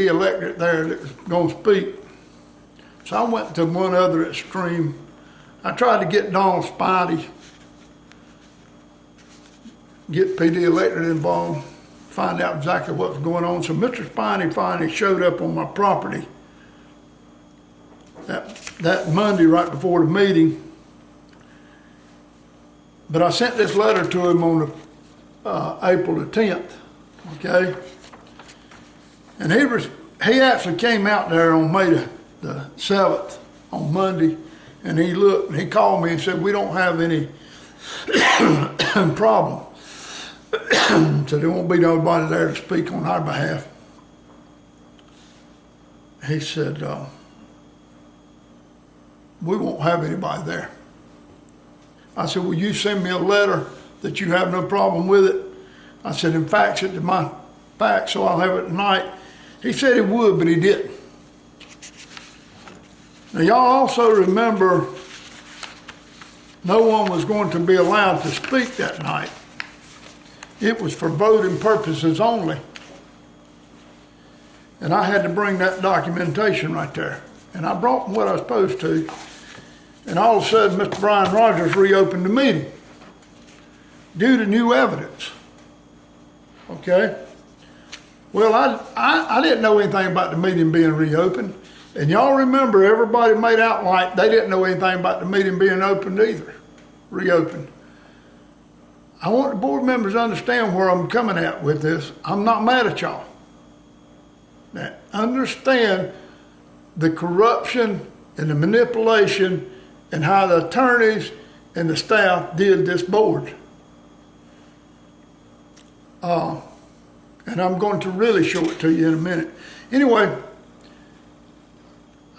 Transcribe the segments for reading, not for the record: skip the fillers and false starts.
PD elected there that was going to speak. So I went to one other extreme. I tried to get Donald Spidey, get PD elected involved, find out exactly what was going on. So Mr. Spidey finally showed up on my property that Monday right before the meeting. But I sent this letter to him on April the 10th, okay? And he actually came out there on May the 7th, on Monday, and he looked, and he called me and said, we don't have any problem. So there won't be nobody there to speak on our behalf. He said, we won't have anybody there. I said, will you send me a letter that you have no problem with it? I said, and fax it to my fax so I'll have it tonight. He said he would, but he didn't. Now y'all also remember no one was going to be allowed to speak that night. It was for voting purposes only. And I had to bring that documentation right there. And I brought what I was supposed to. And all of a sudden, Mr. Brian Rogers reopened the meeting due to new evidence. Okay? Well, I didn't know anything about the meeting being reopened. And y'all remember everybody made out like they didn't know anything about the meeting being opened either, reopened. I want the board members to understand where I'm coming at with this. I'm not mad at y'all. Now, understand the corruption and the manipulation and how the attorneys and the staff did this board. And I'm going to really show it to you in a minute. Anyway,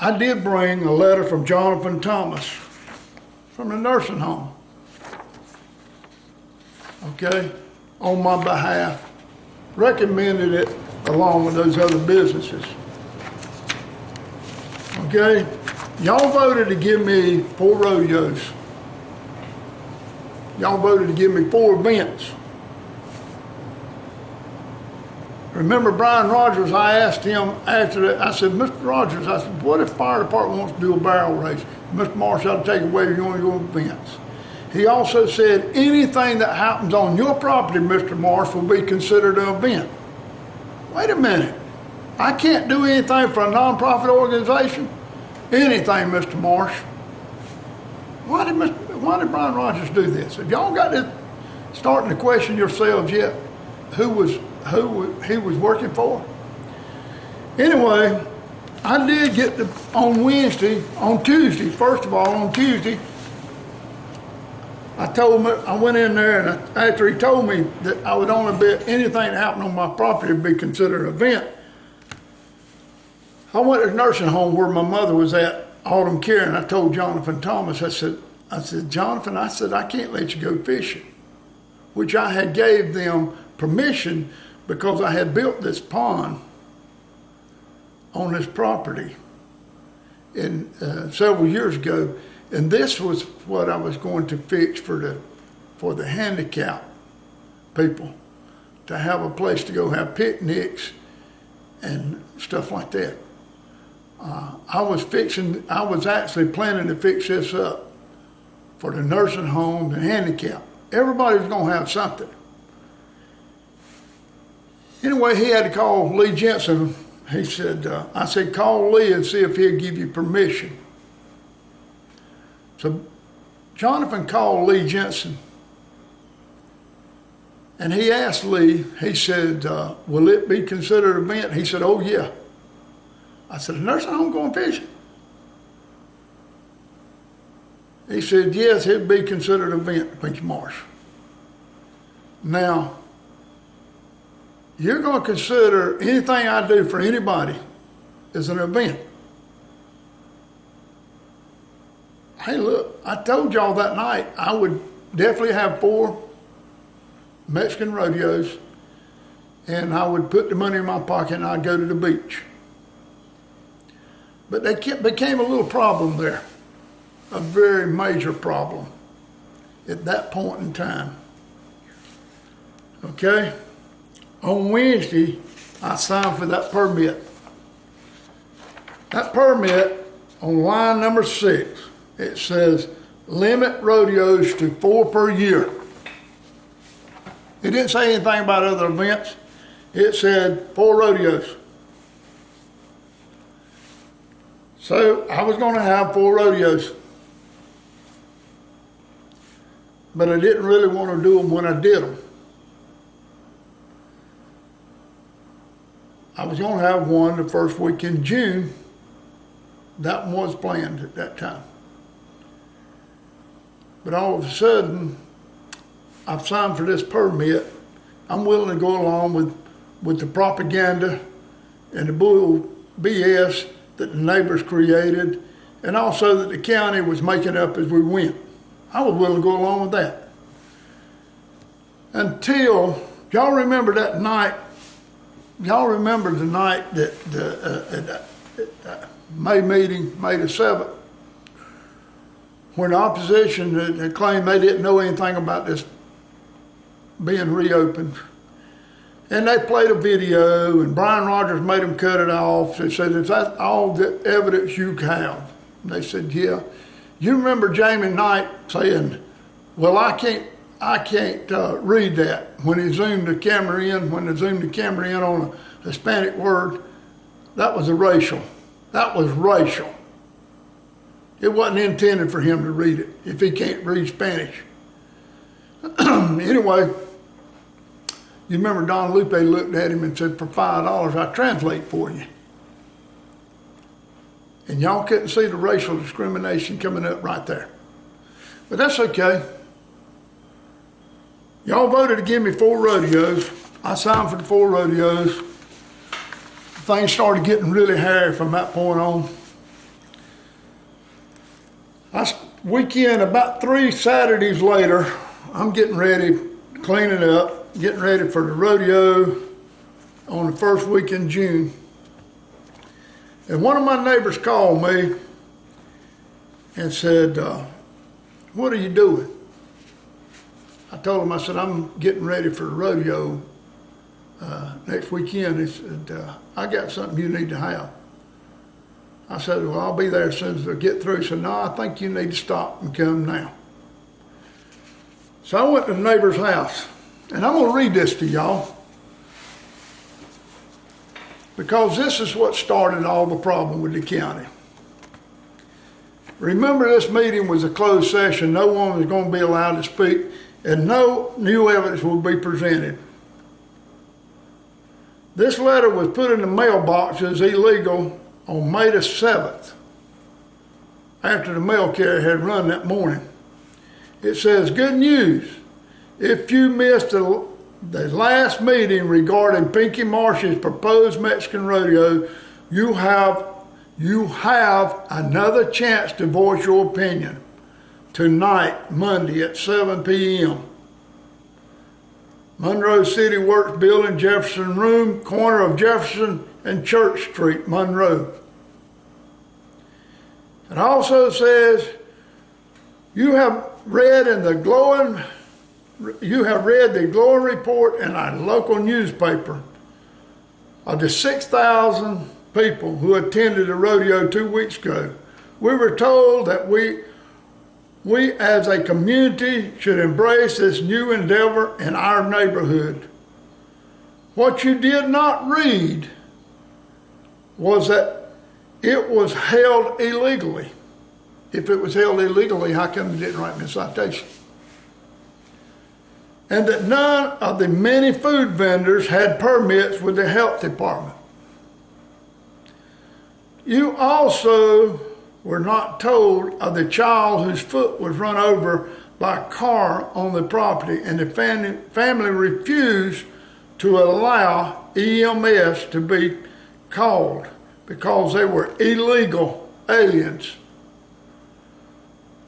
I did bring a letter from Jonathan Thomas from the nursing home, okay, on my behalf, recommended it along with those other businesses. Okay, y'all voted to give me 4 rodeos. Y'all voted to give me 4 events. Remember Brian Rogers, I asked him after that, I said, Mr. Rogers, I said, what if fire department wants to do a barrel race? Mr. Marsh, I'll take away your events. He also said, anything that happens on your property, Mr. Marsh, will be considered an event. Wait a minute. I can't do anything for a nonprofit organization? Anything, Mr. Marsh. Why did Brian Rogers do this? Have y'all got this starting to question yourselves yet? Who he was working for? Anyway, I did get on Tuesday, first of all, on Tuesday, I went in there and after he told me that I would only be, anything that happened on my property would be considered an event, I went to the nursing home where my mother was at, Autumn Care, and I told Jonathan Thomas, I said, Jonathan, I said, I can't let you go fishing, which I had gave them permission because I had built this pond on this property several years ago, and this was what I was going to fix for the handicapped people, to have a place to go have picnics and stuff like that. I was actually planning to fix this up for the nursing home and handicap. Everybody was gonna have something. Anyway, he had to call Lee Jensen. He said, I said, call Lee and see if he'll give you permission. So Jonathan called Lee Jensen and he asked Lee, he said, will it be considered an event? He said, oh yeah. I said, the nursing home going fishing? He said, yes, it'd be considered an event, Mr. Marsh. Now, you're going to consider anything I do for anybody as an event. Hey, look, I told y'all that night I would definitely have 4 Mexican rodeos and I would put the money in my pocket and I'd go to the beach. But they became a little problem there, a very major problem at that point in time. Okay? On Wednesday, I signed for that permit That permit on line number 6, it says limit rodeos to 4 per year. It didn't say anything about other events. It said 4 rodeos. So I was gonna have 4 rodeos. But I didn't really want to do them when I did them. I was going to have one the first week in June. That one was planned at that time. But all of a sudden, I've signed for this permit. I'm willing to go along with the propaganda and the bull BS that the neighbors created, and also that the county was making up as we went. I was willing to go along with that. Until, y'all remember that night, y'all remember the night that the May meeting, May the 7th, when the opposition had claimed they didn't know anything about this being reopened. And they played a video, and Brian Rogers made them cut it off. They said, "Is that all the evidence you have?" And they said, "Yeah." You remember Jamie Knight saying, "Well, I can't read that," when he zoomed the camera in, on a Hispanic word. That was racial. That was racial. It wasn't intended for him to read it if he can't read Spanish. Anyway, you remember Don Lupe looked at him and said, "For $5, I translate for you." And y'all couldn't see the racial discrimination coming up right there. But that's okay. Y'all voted to give me 4 rodeos. I signed for the 4 rodeos. Things started getting really hairy from that point on. Weekend, about 3 Saturdays later, I'm getting ready, cleaning up, getting ready for the rodeo on the first week in June. And one of my neighbors called me and said, "What are you doing?" I told him, I said, "I'm getting ready for the rodeo next weekend." He said, "I got something you need to have." I said, "Well, I'll be there as soon as I get through." He said, "No, I think you need to stop and come now." So I went to the neighbor's house, and I'm going to read this to y'all, because this is what started all the problem with the county. Remember, this meeting was a closed session. No one was going to be allowed to speak, and no new evidence will be presented. This letter was put in the mailbox as illegal on May the 7th, after the mail carrier had run that morning. It says, "Good news. If you missed the last meeting regarding Pinky Marsh's proposed Mexican rodeo, you have another chance to voice your opinion tonight, Monday at 7 p.m. Monroe City Works Building, Jefferson Room, corner of Jefferson and Church Street, Monroe." It also says, you have read the glowing report in our local newspaper of the 6,000 people who attended the rodeo 2 weeks ago. We were told that we as a community should embrace this new endeavor in our neighborhood. What you did not read was that it was held illegally. If it was held illegally, how come you didn't write me a citation? And that none of the many food vendors had permits with the health department. You also were not told of the child whose foot was run over by a car on the property, and the family refused to allow EMS to be called because they were illegal aliens.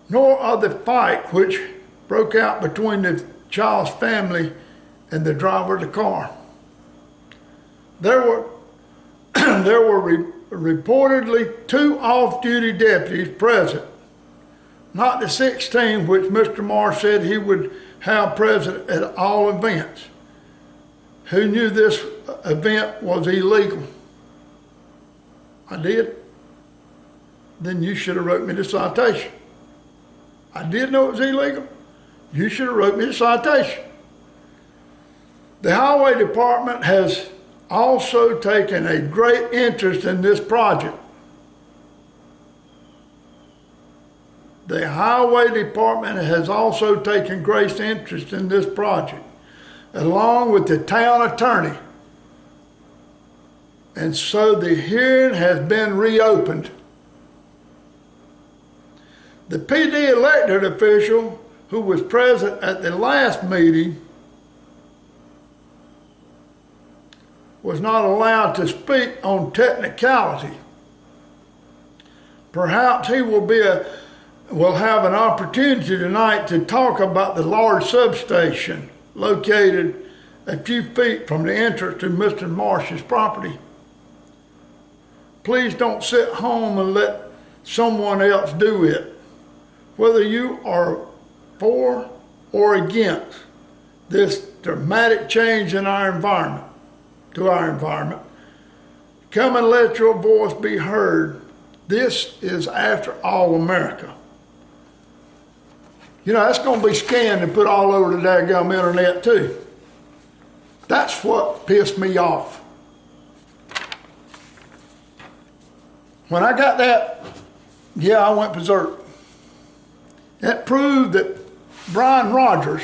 Nor of the fight which broke out between the child's family and the driver of the car. There were reportedly 2 off-duty deputies present, not the 16 which Mr. Marsh said he would have present at all events, who knew this event was illegal. I did. then you should have wrote me the citation. I did know it was illegal. You should have wrote me the citation. The Highway Department has also taken a great interest in this project. The Highway Department has also taken great interest in this project, along with the town attorney. And so the hearing has been reopened. The PD elected official who was present at the last meeting was not allowed to speak on technicality. Perhaps he will have an opportunity tonight to talk about the large substation located a few feet from the entrance to Mr. Marsh's property. Please don't sit home and let someone else do it. Whether you are for or against this dramatic change in our environment, come and let your voice be heard. This is, after all, America. You know, that's going to be scanned and put all over the daggum internet too. That's what pissed me off. When I got that, yeah, I went berserk. That proved that Brian Rogers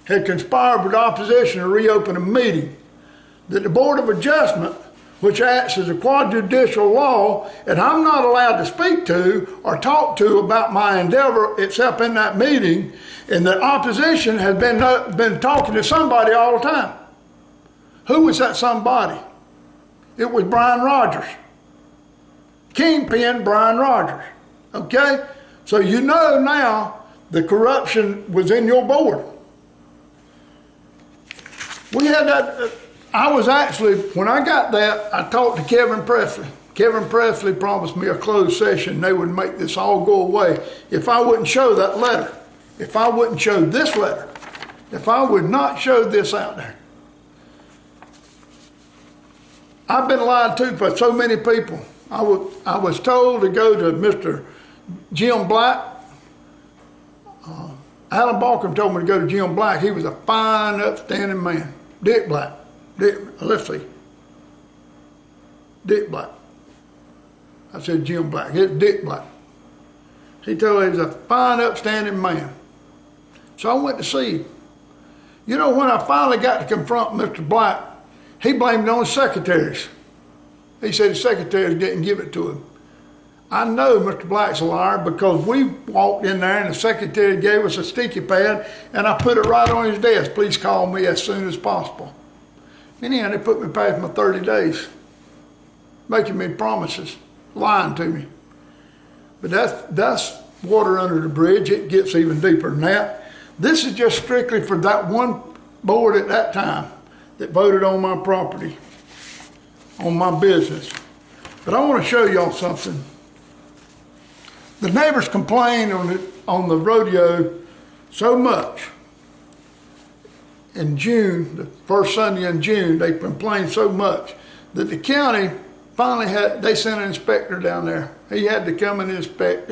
had conspired with opposition to reopen a meeting that the Board of Adjustment, which acts as a quasi-judicial law, and I'm not allowed to speak to or talk to about my endeavor except in that meeting, and the opposition has been talking to somebody all the time. Who was that somebody? It was Brian Rogers. Kingpin Brian Rogers, okay? So you know now the corruption was in your board. We had that, I was actually, when I got that, I talked to Kevin Presley. Kevin Presley promised me a closed session. They would make this all go away if I wouldn't show that letter, if I wouldn't show this letter, if I would not show this out there. I've been lied to by so many people. I was told to go to Mr. Jim Black. Alan Balcom told me to go to Jim Black. He was a fine, upstanding man. Dick Black. Let's see. Dick Black. I said Jim Black. It's Dick Black. He told me he was a fine, upstanding man. So I went to see him. You know, when I finally got to confront Mr. Black, he blamed it on his secretaries. He said his secretaries didn't give it to him. I know Mr. Black's a liar because we walked in there and the secretary gave us a sticky pad and I put it right on his desk. Please call me as soon as possible. Anyhow, they put me past my 30 days, making me promises, lying to me. But that's water under the bridge. It gets even deeper than that. This is just strictly for that one board at that time that voted on my property, on my business. But I want to show y'all something. The neighbors complained on the rodeo so much. In June, the first Sunday in June, they complained so much that the county finally they sent an inspector down there. He had to come and inspect.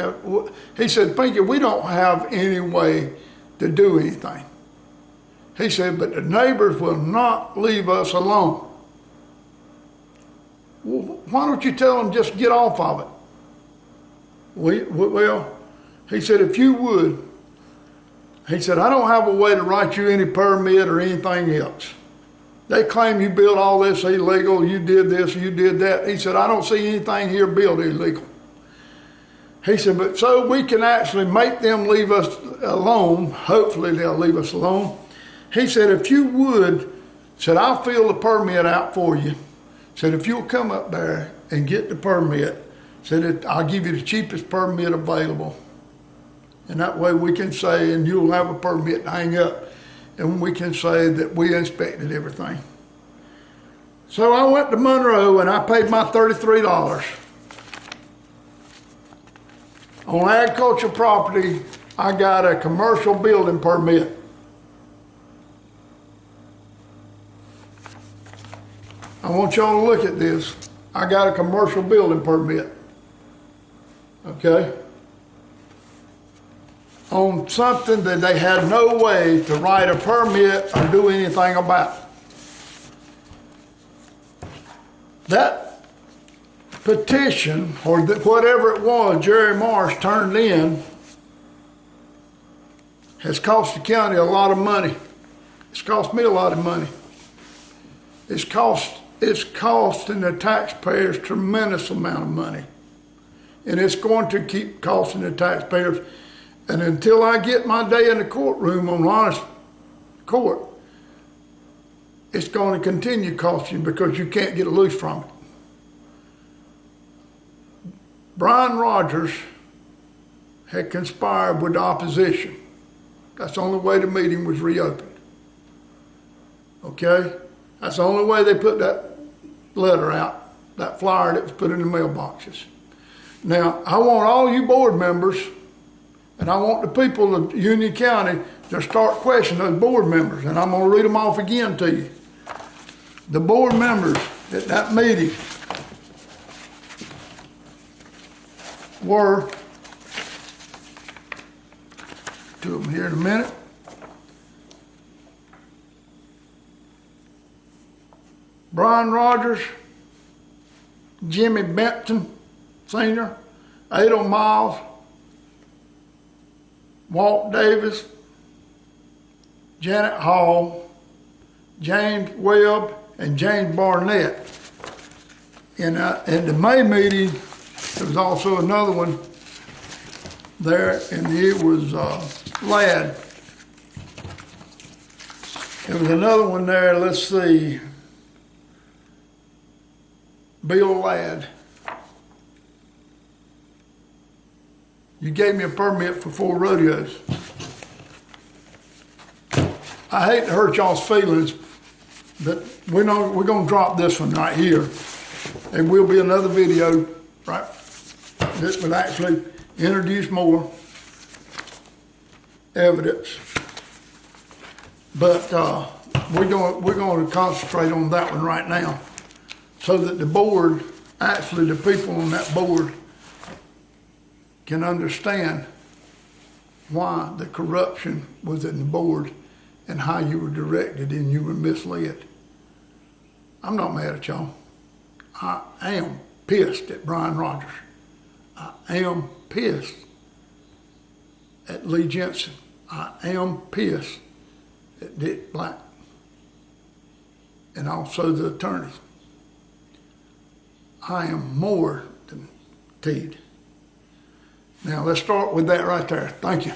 He said, Pinky, we don't have any way to do anything. He said, but the neighbors will not leave us alone. Well, why don't you tell them just get off of it? Well, he said, if you would, he said, I don't have a way to write you any permit or anything else. They claim you built all this illegal, you did this, you did that. He said, I don't see anything here built illegal. He said, but so we can actually make them leave us alone. Hopefully they'll leave us alone. He said, if you would, said, I'll fill the permit out for you. Said, if you'll come up there and get the permit, said, I'll give you the cheapest permit available. And that way we can say, and you'll have a permit to hang up, and we can say that we inspected everything. So I went to Monroe and I paid my $33. On agricultural property, I got a commercial building permit. I want y'all to look at this. I got a commercial building permit. okay, on something that they had no way to write a permit or do anything about. That petition, or whatever it was Jerry Marsh turned in, has cost the county a lot of money. It's cost me a lot of money. It's costing the taxpayers a tremendous amount of money. And it's going to keep costing the taxpayers. And until I get my day in the courtroom on honest court, it's going to continue costing because you can't get loose from it. Brian Rogers had conspired with the opposition. That's the only way the meeting was reopened. Okay? That's the only way they put that letter out, that flyer that was put in the mailboxes. Now, I want all you board members, and I want the people of Union County to start questioning those board members, and I'm going to read them off again to you. The board members at that meeting were, to them here in a minute, Brian Rogers, Jimmy Benton Sr., Ada Miles, Walt Davis, Janet Hall, James Webb, and James Barnett. In the May meeting, there was also another one there, and it was Ladd. There was another one there, let's see, Bill Ladd. You gave me a permit for 4 rodeos. I hate to hurt y'all's feelings, but we're gonna drop this one right here. There will be another video, right? This will actually introduce more evidence. But we're going to concentrate on that one right now, so that the board, actually the people on that board, can understand why the corruption was in the board and how you were directed and you were misled. I'm not mad at y'all. I am pissed at Brian Rogers. I am pissed at Lee Jensen. I am pissed at Dick Black, and also the attorneys. I am more than teed. Now let's start with that right there. Thank you.